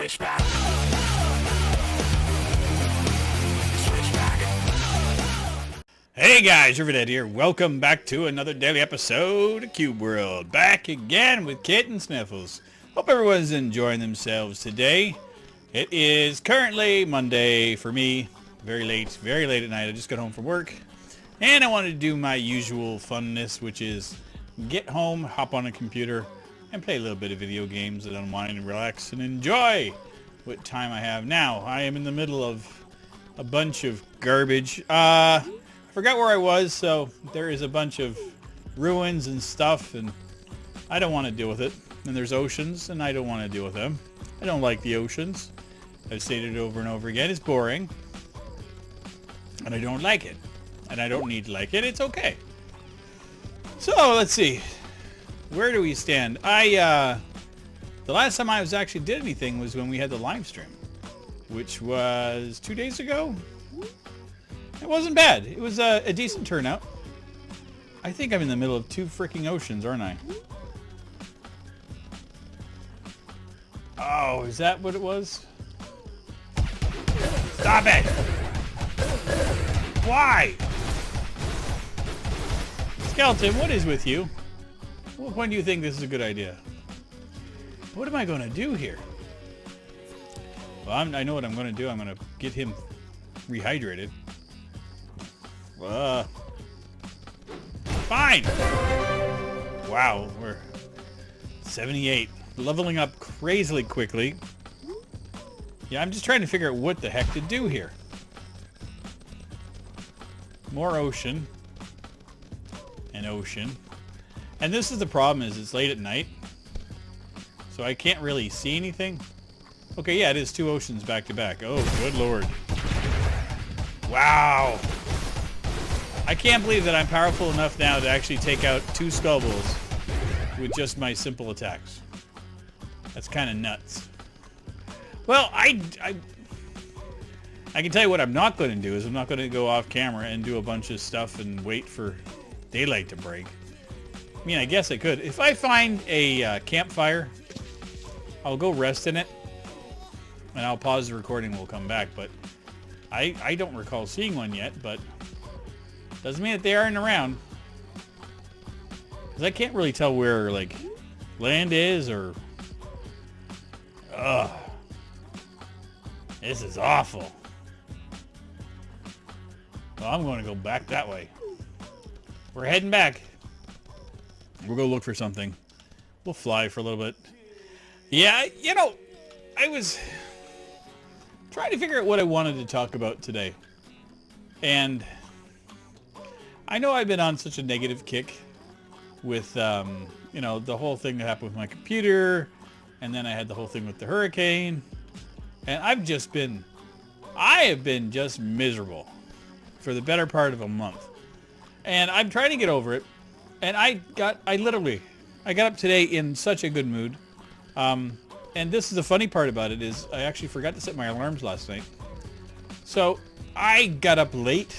Switchback. Switchback. Hey guys, Rivet here. Welcome back to another daily episode of Cube World. Back again with Kitt and Sniffles. Hope everyone's enjoying themselves today. It is currently Monday for me. Very late at night. I just got home from work. And I wanted to do my usual funness, which is get home, hop on a computer, and play a little bit of video games and unwind and relax and enjoy what time I have now. I am in the middle of a bunch of garbage. I forgot where I was, so there is a bunch of ruins and stuff, and I don't want to deal with it. And there's oceans, and I don't want to deal with them. I don't like the oceans. I've stated it over and over again. It's boring, and I don't like it. And I don't need to like it. It's okay. So, let's see. Where do we stand? The last time I actually did anything was when we had the live stream, which was 2 days ago. It wasn't bad. It was a decent turnout. I think I'm in the middle of two freaking oceans, aren't I? Oh, is that what it was? Stop it! Why? Skeleton, what is with you? When do you think this is a good idea? What am I going to do here? Well, I know what I'm going to do. I'm going to get him rehydrated. Fine! Wow, we're 78. Leveling up crazily quickly. Yeah, I'm just trying to figure out what the heck to do here. More ocean. And ocean. And this is the problem, is it's late at night. So I can't really see anything. Okay, yeah, it is two oceans back to back. Oh, good lord. Wow. I can't believe that I'm powerful enough now to actually take out two skullballs with just my simple attacks. That's kind of nuts. Well, I can tell you what I'm not going to do is I'm not going to go off camera and do a bunch of stuff and wait for daylight to break. I mean, I guess I could. If I find a campfire, I'll go rest in it, and I'll pause the recording and we'll come back. But I don't recall seeing one yet, but doesn't mean that they aren't around. Because I can't really tell where, like, land is or... Ugh. This is awful. Well, I'm going to go back that way. We're heading back. We'll go look for something. We'll fly for a little bit. Yeah, you know, I was trying to figure out what I wanted to talk about today. And I know I've been on such a negative kick with, you know, the whole thing that happened with my computer. And then I had the whole thing with the hurricane. And I have been just miserable for the better part of a month. And I'm trying to get over it. And I got up today in such a good mood. And this is the funny part about it is I actually forgot to set my alarms last night. So I got up late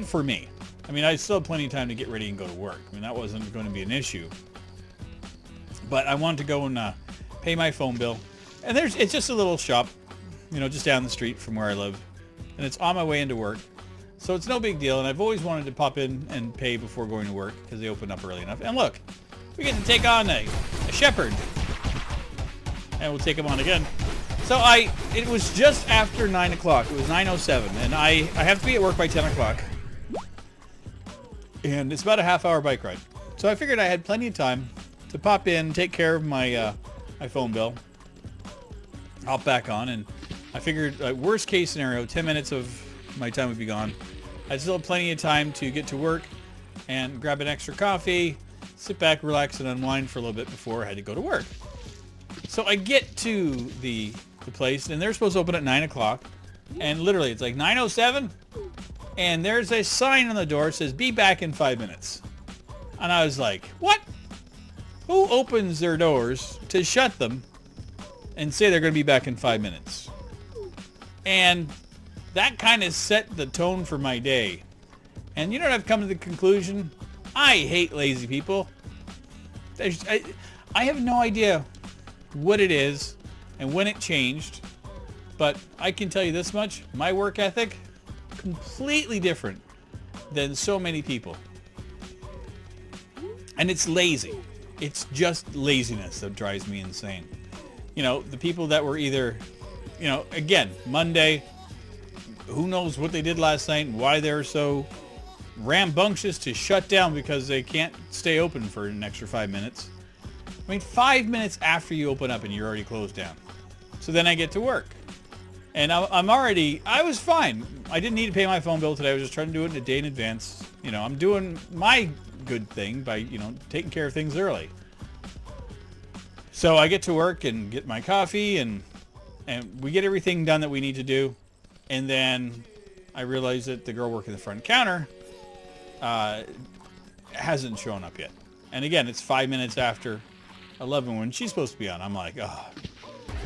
for me. I mean, I still had plenty of time to get ready and go to work. I mean, that wasn't going to be an issue. But I wanted to go and pay my phone bill. And it's just a little shop, you know, just down the street from where I live. And it's on my way into work. So it's no big deal, and I've always wanted to pop in and pay before going to work because they open up early enough. And look, we get to take on a shepherd. And we'll take him on again. So it was just after 9 o'clock. It was 9:07, and I have to be at work by 10 o'clock. And it's about a half-hour bike ride. So I figured I had plenty of time to pop in, take care of my phone bill, hop back on, and I figured worst case scenario, 10 minutes of my time would be gone. I still have plenty of time to get to work and grab an extra coffee, sit back, relax, and unwind for a little bit before I had to go to work. So I get to the place, and they're supposed to open at 9 o'clock, and literally it's like 9:07, and there's a sign on the door that says, "Be back in 5 minutes." And I was like, what? Who opens their doors to shut them and say they're going to be back in 5 minutes? And that kind of set the tone for my day. And you know what I've come to the conclusion? I hate lazy people. I have no idea what it is and when it changed. But I can tell you this much, my work ethic, completely different than so many people. And it's lazy. It's just laziness that drives me insane. You know, the people that were either, you know, again, Monday, who knows what they did last night and why they're so rambunctious to shut down because they can't stay open for an extra 5 minutes. I mean, 5 minutes after you open up and you're already closed down. So then I get to work. And I was fine. I didn't need to pay my phone bill today. I was just trying to do it a day in advance. You know, I'm doing my good thing by, you know, taking care of things early. So I get to work and get my coffee and we get everything done that we need to do. And then I realize that the girl working the front counter hasn't shown up yet. And again, it's 5 minutes after 11 when she's supposed to be on. I'm like, oh.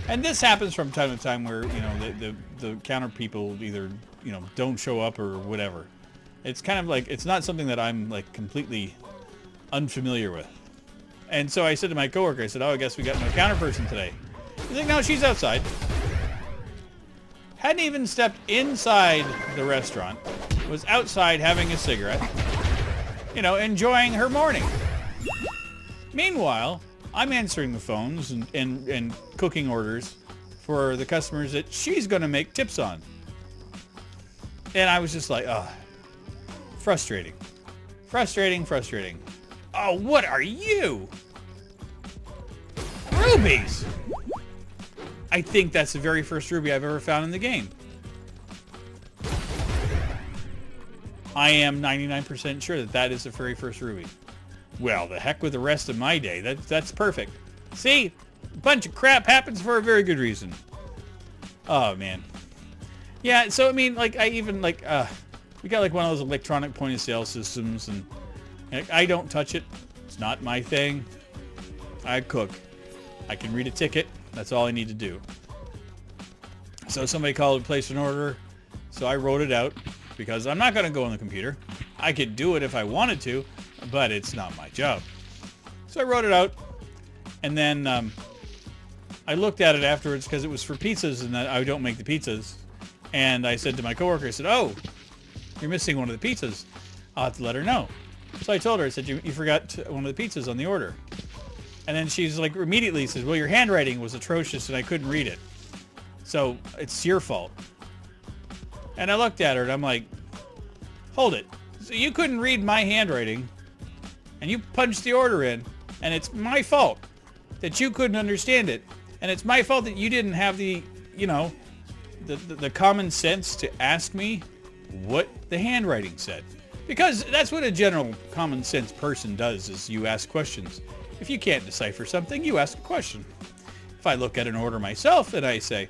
And this happens from time to time where, you know, the counter people either, you know, don't show up or whatever. It's kind of like, it's not something that I'm like completely unfamiliar with. And so I said to my coworker, I said, oh, I guess we got no counter person today. He's like, no, she's outside. Hadn't even stepped inside the restaurant. Was outside having a cigarette. You know, enjoying her morning. Meanwhile, I'm answering the phones and cooking orders for the customers that she's going to make tips on. And I was just like, oh, frustrating. Frustrating. Oh, what are you? Rubies! I think that's the very first ruby I've ever found in the game. I am 99% sure that that is the very first ruby. Well, the heck with the rest of my day. That's perfect. See? A bunch of crap happens for a very good reason. Oh, man. Yeah, so, I mean, like, I even, like, we got, like, one of those electronic point-of-sale systems, and I don't touch it. It's not my thing. I cook. I can read a ticket. That's all I need to do. So somebody called to place an order, so I wrote it out, because I'm not going to go on the computer. I could do it if I wanted to, but it's not my job. So I wrote it out, and then I looked at it afterwards because it was for pizzas, and I don't make the pizzas. And I said to my coworker, I said, oh, you're missing one of the pizzas. I'll have to let her know. So I told her, I said, you forgot one of the pizzas on the order. And then she's like, immediately says, well, your handwriting was atrocious and I couldn't read it. So it's your fault. And I looked at her and I'm like, hold it. So you couldn't read my handwriting and you punched the order in, and it's my fault that you couldn't understand it. And it's my fault that you didn't have the, you know, the common sense to ask me what the handwriting said. Because that's what a general common sense person does, is you ask questions. If you can't decipher something, you ask a question. If I look at an order myself and I say,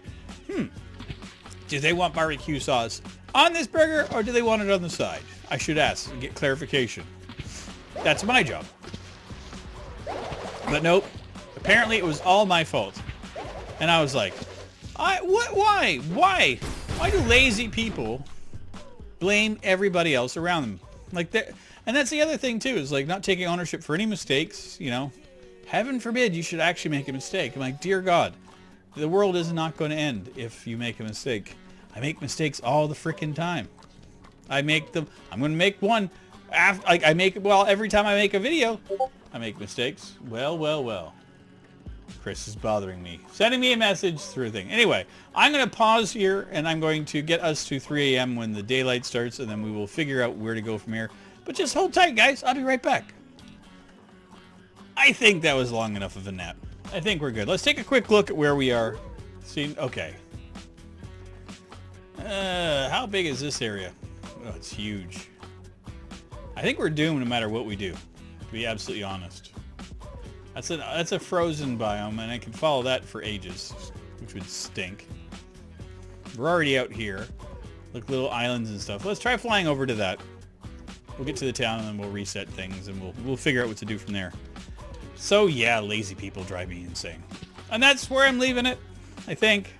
do they want barbecue sauce on this burger or do they want it on the side? I should ask and get clarification. That's my job. But nope. Apparently it was all my fault. And I was like, why? Why do lazy people blame everybody else around them? Like that. And that's the other thing too, is like not taking ownership for any mistakes, you know. Heaven forbid you should actually make a mistake. I'm like, dear God, the world is not going to end if you make a mistake. I make mistakes all the freaking time. I make them. I'm going to make one. Every time I make a video, I make mistakes. Well. Chris is bothering me, sending me a message through a thing. Anyway, I'm going to pause here and I'm going to get us to 3 a.m. when the daylight starts, and then we will figure out where to go from here. But just hold tight, guys. I'll be right back. I think that was long enough of a nap. I think we're good. Let's take a quick look at where we are. See, okay. How big is this area? Oh, it's huge. I think we're doomed no matter what we do, to be absolutely honest. That's a frozen biome, and I can follow that for ages, which would stink. We're already out here. Look, little islands and stuff. Let's try flying over to that. We'll get to the town, and then we'll reset things, and we'll figure out what to do from there. So, yeah, lazy people drive me insane. And that's where I'm leaving it, I think.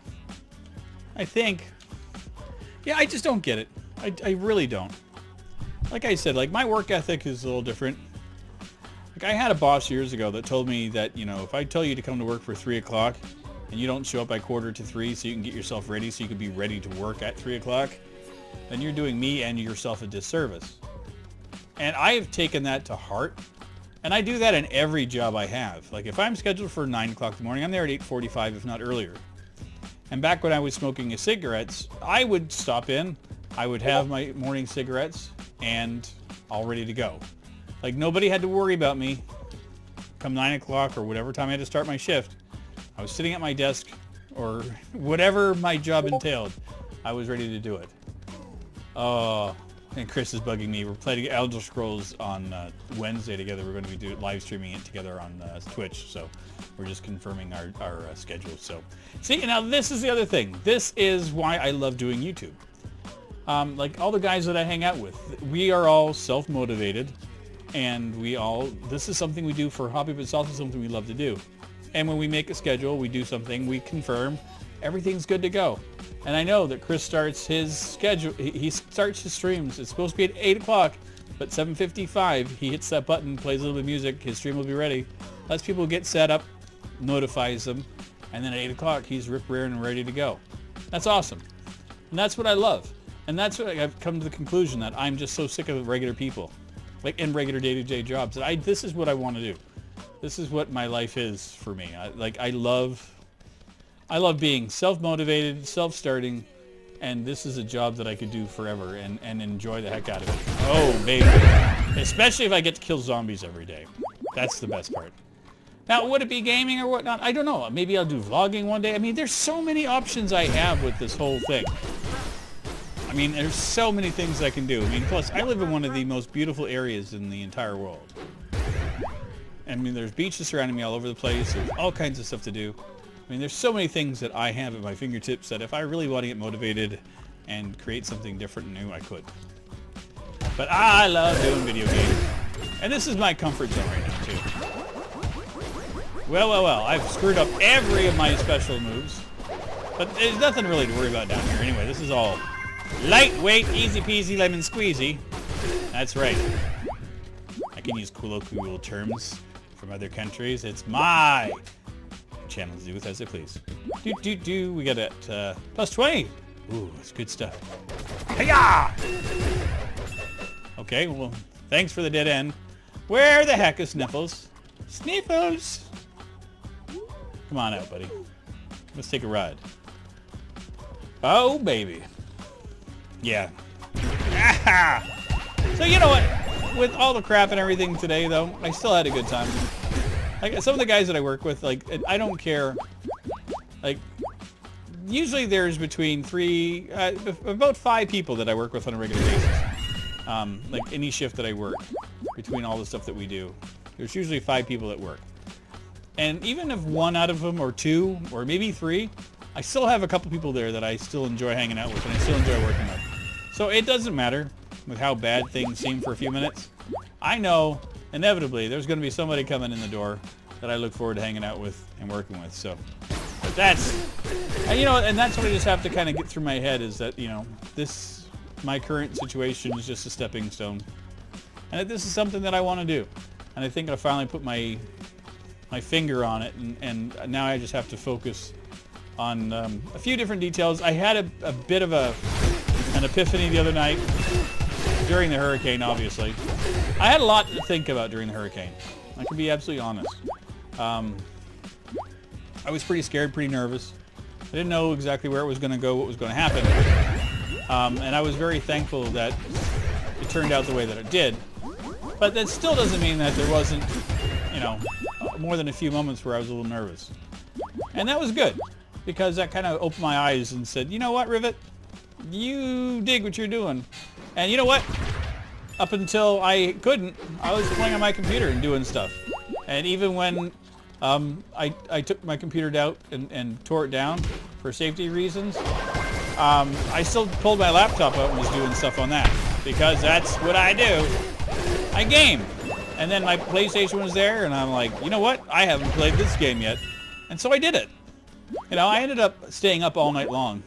Yeah, I just don't get it. I really don't. Like I said, like, my work ethic is a little different. Like, I had a boss years ago that told me that, you know, if I tell you to come to work for 3 o'clock, and you don't show up by 2:45 so you can get yourself ready so you can be ready to work at 3 o'clock, then you're doing me and yourself a disservice. And I have taken that to heart. And I do that in every job I have. Like if I'm scheduled for 9 o'clock in the morning, I'm there at 8:45, if not earlier. And back when I was smoking cigarettes, I would stop in, I would have my morning cigarettes, and all ready to go. Like nobody had to worry about me come 9 o'clock or whatever time I had to start my shift. I was sitting at my desk or whatever my job entailed. I was ready to do it. And Chris is bugging me. We're playing Elder Scrolls on Wednesday together. We're going to be live streaming it together on Twitch. So we're just confirming our schedules. So see, now this is the other thing. This is why I love doing YouTube. Like all the guys that I hang out with, we are all self-motivated, and this is something we do for a hobby, but it's also something we love to do. And when we make a schedule, we do something, we confirm, everything's good to go. And I know that Chris starts his schedule, he starts his streams, it's supposed to be at 8 o'clock, but 7:55, he hits that button, plays a little bit of music, his stream will be ready, lets people get set up, notifies them, and then at 8 o'clock, he's rip-rearing and ready to go. That's awesome. And that's what I love. And that's what I've come to the conclusion that I'm just so sick of regular people, like in regular day-to-day jobs, that this is what I want to do. This is what my life is for me. I love being self-motivated, self-starting, and this is a job that I could do forever and enjoy the heck out of it. Oh, baby. Especially if I get to kill zombies every day. That's the best part. Now, would it be gaming or whatnot? I don't know. Maybe I'll do vlogging one day. I mean, there's so many options I have with this whole thing. I mean, there's so many things I can do. I mean, plus, I live in one of the most beautiful areas in the entire world. I mean, there's beaches surrounding me all over the place. There's all kinds of stuff to do. I mean, there's so many things that I have at my fingertips that if I really want to get motivated and create something different and new, I could. But I love doing video games. And this is my comfort zone right now, too. Well. I've screwed up every of my special moves. But there's nothing really to worry about down here anyway. This is all lightweight, easy peasy, lemon squeezy. That's right. I can use colloquial terms from other countries. It's my channel to do with as I please. We got it plus 20. Ooh, that's good stuff. Hiya! Okay, well, thanks for the dead end. Where the heck is Sniffles? Sniffles! Come on out, buddy. Let's take a ride. Oh, baby. Yeah. So you know what? With all the crap and everything today, though, I still had a good time. Like some of the guys that I work with, like I don't care. Like usually there's between about 5 people that I work with on a regular basis. Like any shift that I work, between all the stuff that we do, there's usually 5 people at work. And even if 1 out of them, or 2, or maybe 3, I still have a couple people there that I still enjoy hanging out with and I still enjoy working with. So it doesn't matter with how bad things seem for a few minutes. I know inevitably there's going to be somebody coming in the door that I look forward to hanging out with and working with. So but that's, and, you know, and that's what I just have to kind of get through my head is that, you know, my current situation is just a stepping stone. And that this is something that I want to do. And I think I finally put my finger on it, and now I just have to focus on a few different details. I had a bit of an epiphany the other night during the hurricane, obviously. I had a lot to think about during the hurricane. I can be absolutely honest. I was pretty scared, pretty nervous. I didn't know exactly where it was going to go, what was going to happen. And I was very thankful that it turned out the way that it did. But that still doesn't mean that there wasn't, you know, more than a few moments where I was a little nervous. And that was good, because that kind of opened my eyes and said, you know what, Rivet? You dig what you're doing. And you know what? Up until I couldn't, I was playing on my computer and doing stuff. And even when I took my computer out and tore it down for safety reasons, I still pulled my laptop out and was doing stuff on that, because that's what I do. I game. And then my PlayStation was there, and I'm like, you know what? I haven't played this game yet. And so I did it. You know, I ended up staying up all night long,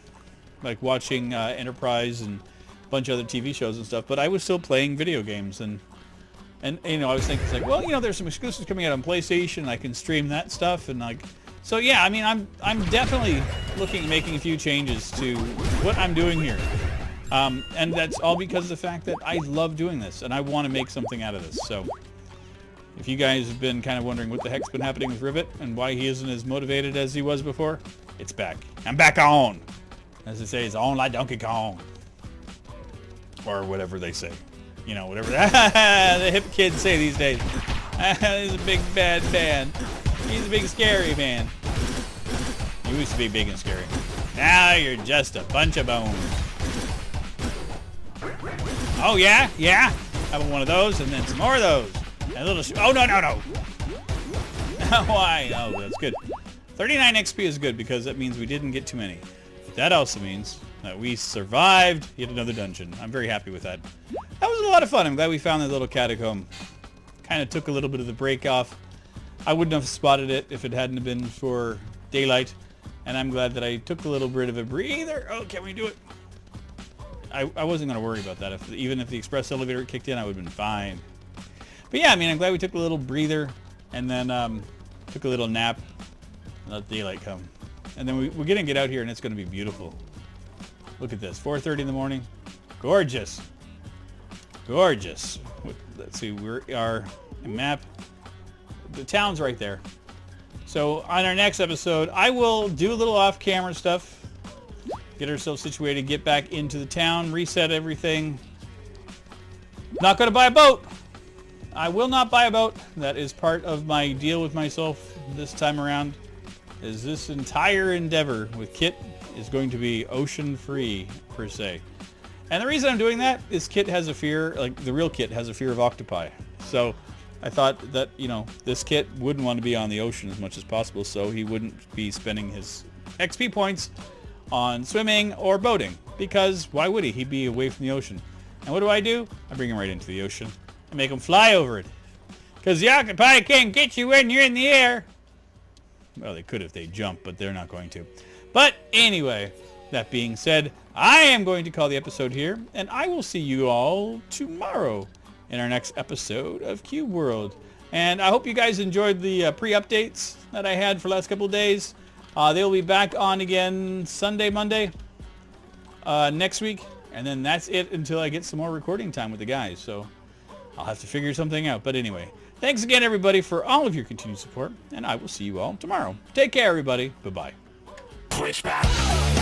like watching Enterprise and a bunch of other TV shows and stuff, but I was still playing video games. And you know, I was thinking, it's like, well, you know, there's some exclusives coming out on PlayStation. I can stream that stuff, and like, So yeah, I mean, I'm definitely looking at making a few changes to what I'm doing here. And that's all because of the fact that I love doing this and I want to make something out of this. So if you guys have been kind of wondering what the heck's been happening with Rivet and why he isn't as motivated as he was before, it's back. I'm back on. As they say, it's on like Donkey Kong. Or whatever they say. You know, whatever the hip kids say these days. He's a big bad man. He's a big scary man. You used to be big and scary. Now you're just a bunch of bones. Oh yeah? Yeah? How about one of those and then some more of those? And a little... Oh, no, no, no. Why? Oh, that's good. 39 XP is good because that means we didn't get too many. But that also means that we survived yet another dungeon. I'm very happy with that. That was a lot of fun. I'm glad we found that little catacomb. Kind of took a little bit of the break off. I wouldn't have spotted it if it hadn't been for daylight. And I'm glad that I took a little bit of a breather. Oh, can we do it? I wasn't going to worry about that. Even if the express elevator kicked in, I would have been fine. But yeah, I mean, I'm glad we took a little breather and then took a little nap and let daylight come. And then we're going to get out here and it's going to be beautiful. Look at this, 4:30 in the morning. Gorgeous. Gorgeous. Let's see, we are a map. The town's right there. So on our next episode, I will do a little off-camera stuff. Get ourselves situated, get back into the town, reset everything. Not going to buy a boat. I will not buy a boat. That is part of my deal with myself this time around. Is this entire endeavor with Kitt is going to be ocean-free, per se. And the reason I'm doing that is Kitt has a fear, like the real Kitt has a fear of octopi. So I thought that, you know, this Kitt wouldn't want to be on the ocean as much as possible, so he wouldn't be spending his XP points on swimming or boating. Because why would he? He'd be away from the ocean. And what do? I bring him right into the ocean. I make him fly over it. Because the octopi can't get you when you're in the air. Well, they could if they jump, but they're not going to. But anyway, that being said, I am going to call the episode here, and I will see you all tomorrow in our next episode of Cube World. And I hope you guys enjoyed the pre-updates that I had for the last couple of days. They will be back on again Sunday, Monday, next week, and then that's it until I get some more recording time with the guys. So I'll have to figure something out. But anyway, thanks again, everybody, for all of your continued support, and I will see you all tomorrow. Take care, everybody. Bye-bye. Switchback.